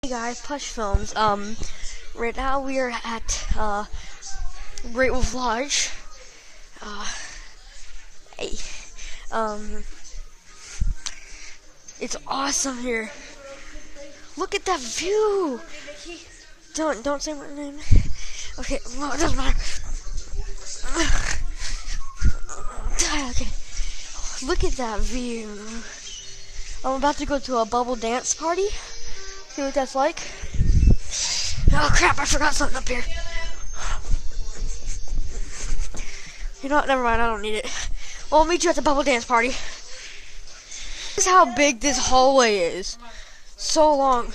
Hey guys, Plush Films. Right now we are at Great Wolf Lodge. Hey, it's awesome here. Look at that view. Don't say my name. Okay, well, it doesn't matter. Okay, look at that view. I'm about to go to a bubble dance party. See what that's like. Oh crap, I forgot something up here. You know what, never mind, I don't need it. Well, I'll meet you at the bubble dance party. This is how big this hallway is. So long.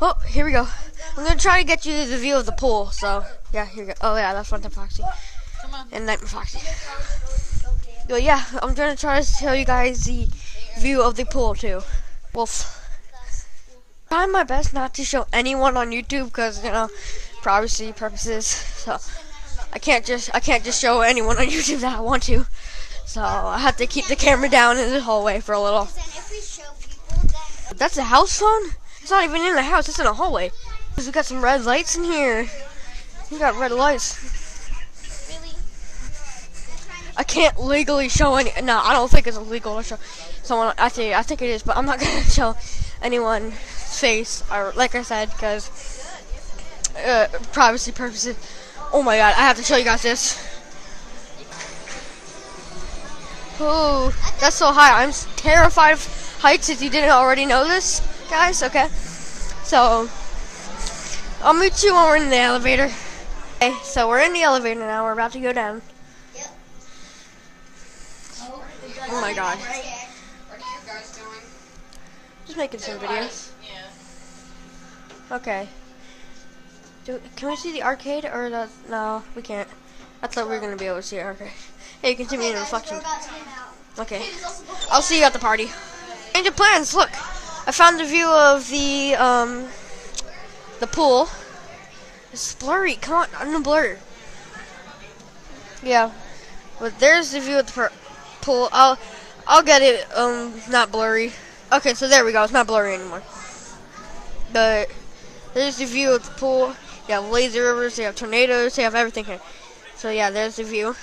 Oh, here we go. I'm gonna try to get you the view of the pool, so yeah, here we go. Oh yeah, that's Funtime Foxy. And Nightmare Foxy. But yeah, I'm gonna try to show you guys the view of the pool too. Wolf. Trying my best not to show anyone on YouTube because, you know, privacy purposes. So I can't just show anyone on YouTube that I want to. So I have to keep the camera down in the hallway for a little. That's a house phone? It's not even in the house, it's in a hallway. We got some red lights in here. We got red lights. I can't legally show any. No, I don't think it's illegal to show someone. I think it is, but I'm not gonna show anyone's face. Or like I said, because privacy purposes. Oh my god, I have to show you guys this. Oh, that's so high. I'm terrified of heights. If you didn't already know this, guys. Okay, so I'll meet you when we're in the elevator. Okay, so we're in the elevator now. We're about to go down. Oh my god. What are you guys doing? Just making some videos. Yeah. Okay. Can we see the arcade or the... No, we can't. I thought we were going to be able to see the arcade. Hey, you can see me in the reflection. Okay. I'll see you at the party. Change of plans, look. I found the view of the pool. It's blurry, come on, unblur. Yeah. But there's the view of the pool. I'll get it not blurry. Okay, so there we go. It's not blurry anymore. But there's the view of the pool. You have lazy rivers, you have tornadoes, you have everything here. So yeah, there's the view.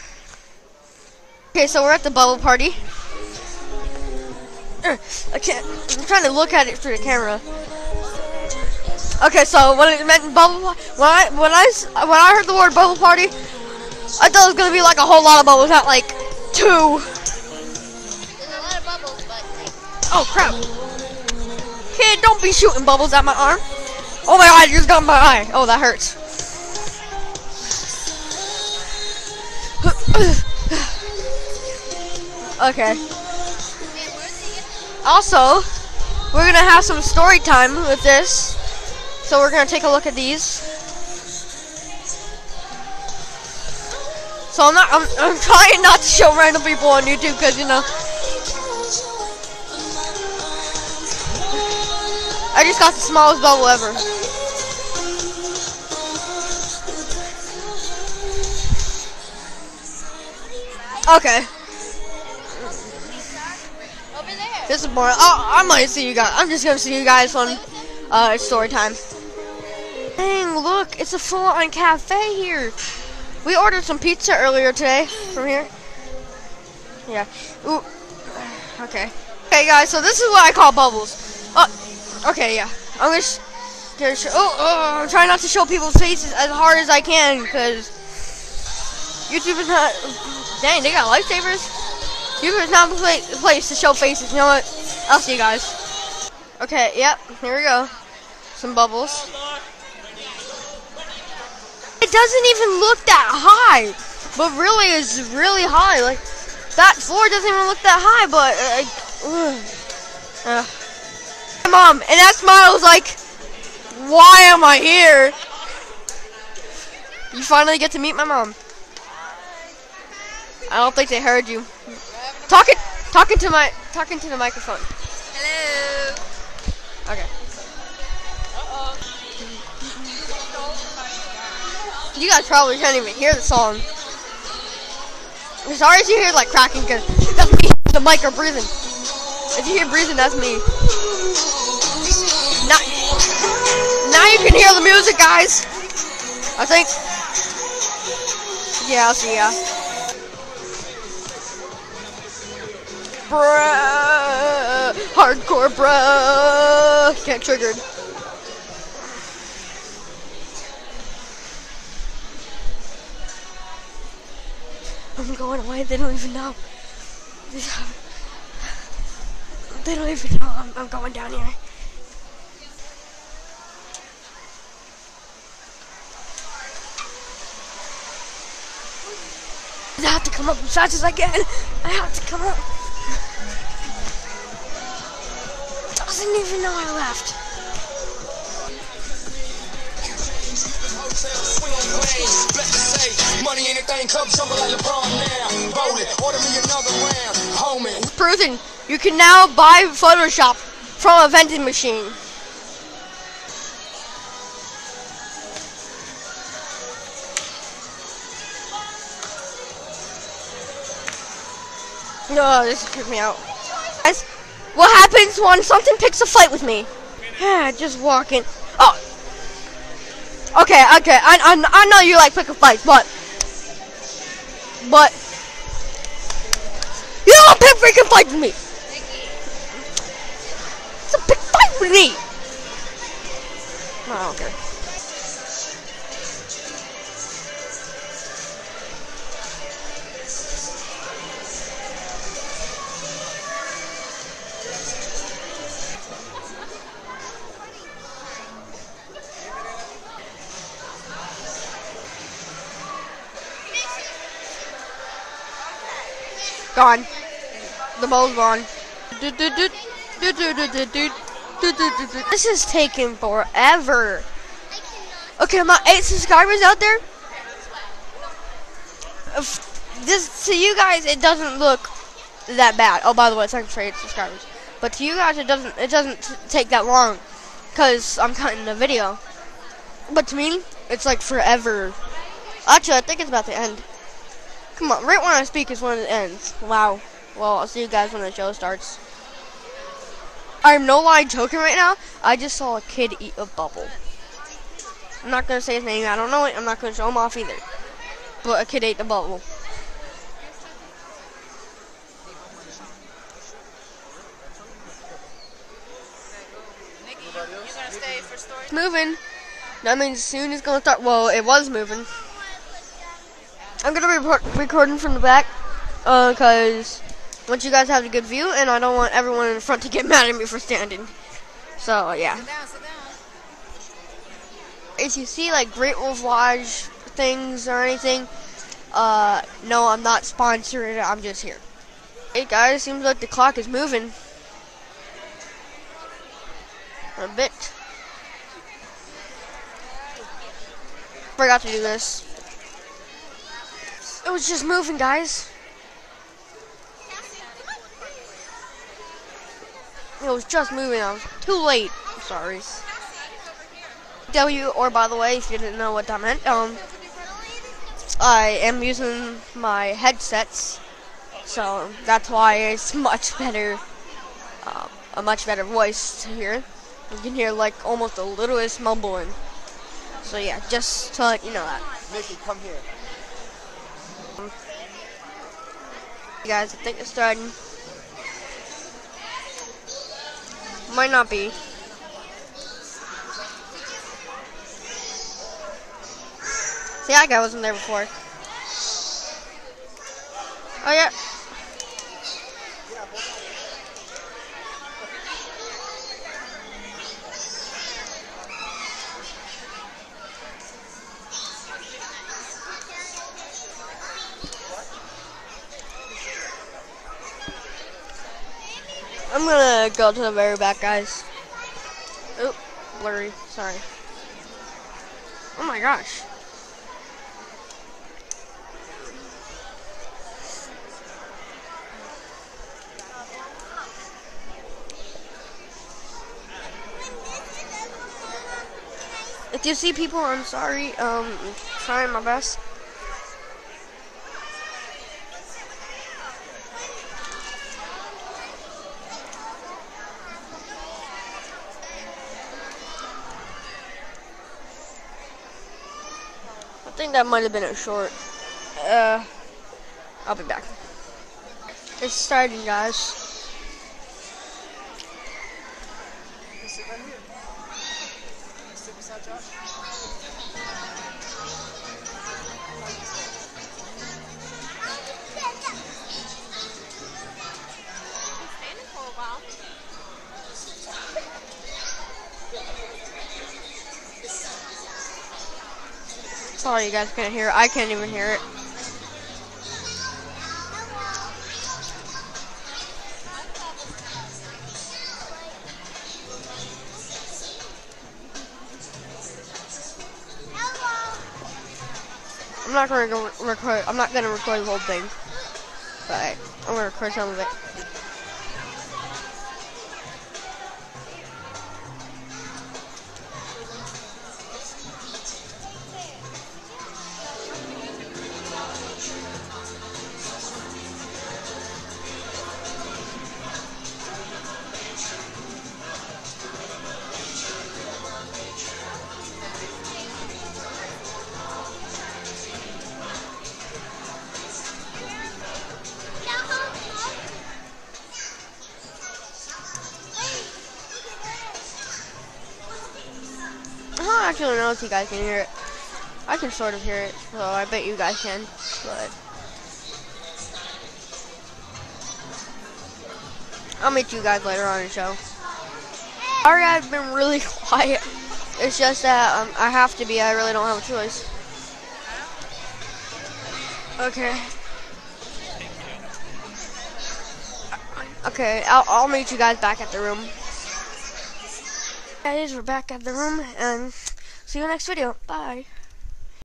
Okay, so we're at the bubble party. I'm trying to look at it through the camera. Okay, so when it meant bubble, when I heard the word bubble party, I thought it was gonna be like a whole lot of bubbles, not like 2. There's a lot of bubbles, but oh crap! Kid, don't be shooting bubbles at my arm. Oh my god, you just got in my eye. Oh, that hurts. Okay. Also, we're gonna have some story time with this. So we're gonna take a look at these. So I'm trying not to show random people on YouTube because, you know, I just got the smallest bubble ever. Okay. over there. This is boring. Oh, I might see you guys. I'm just gonna see you guys on story time. Dang, look, it's a full-on cafe here. We ordered some pizza earlier today from here. Yeah. Ooh. Okay. Okay, guys. So this is what I call bubbles. Okay. Yeah. I'm just gonna show. I'm trying not to show people's faces as hard as I can because YouTube is not. Dang, they got lifesavers. YouTube is not a place to show faces. You know what? I'll see you guys. Okay. Yep. Here we go. Some bubbles. It doesn't even look that high, but really it's really high. Like that floor doesn't even look that high, but my mom, and that smile was like, why am I here? You finally get to meet my mom. I don't think they heard you. Talking to the microphone. Hello. Okay. You guys probably can't even hear the song. I'm sorry if you hear like cracking, because that's me, the mic or breathing. If you hear breathing, that's me. you can hear the music, guys. I think. Yeah, I'll see ya. Bruh. Hardcore, bruh. Get triggered. I'm going away. They don't even know. They don't even know I'm going down here. I have to come up as fast as I can. I have to come up. Doesn't even know I left. Proven. You can now buy Photoshop from a vending machine. No, this freaked me out. Guys, what happens when something picks a fight with me? Just walking. Oh. Okay. I know you like pick a fight, but you don't pick freaking fight with me. It's a big fight with me. Oh, okay. Gone. The ball's gone. This is taking forever. Okay, my 8 subscribers out there. This to you guys, it doesn't look that bad. Oh, by the way, it's like for 8 subscribers. But to you guys, it doesn't take that long, cause I'm cutting the video. But to me, it's like forever. Actually, I think it's about to end. Come on, right when I speak is when it ends. Wow. Well, I'll see you guys when the show starts. I'm no lie joking right now. I just saw a kid eat a bubble. I'm not gonna say his name. I don't know it. I'm not gonna show him off either. But a kid ate the bubble. It's moving. That means soon it's gonna start. Well, it was moving. I'm gonna be recording from the back, cause once you guys have a good view, and I don't want everyone in the front to get mad at me for standing. So yeah. Sit down, sit down. If you see like Great Wolf Lodge things or anything, no, I'm not sponsored. I'm just here. Hey guys, seems like the clock is moving a bit. Forgot to do this. It was just moving, guys. It was just moving. I was too late. I'm sorry. Or by the way, if you didn't know what that meant, I am using my headsets, so that's why it's much better, a much better voice to hear. You can hear like almost the littlest mumbling. So yeah, just to let you know that. Mickey, come here. Guys, I think it's starting. Might not be. See, that guy wasn't there before. Oh yeah. I'm gonna go to the very back, guys. Oop, blurry, sorry. Oh my gosh. If you see people, I'm sorry. Trying my best. think that might have been a short. I'll be back. It's starting, guys. Sit right here. Sit beside Josh. Standing for a while. Sorry you guys can't hear it. I can't even hear it. I'm not gonna go record. I'm not gonna record the whole thing, but I'm gonna record some of it. I don't actually know if you guys can hear it. I can sort of hear it, so I bet you guys can, but I'll meet you guys later on in the show. Sorry I've been really quiet. It's just that I have to be. I really don't have a choice. Okay. Okay, I'll meet you guys back at the room. Guys, we're back at the room, and see you next video. Bye.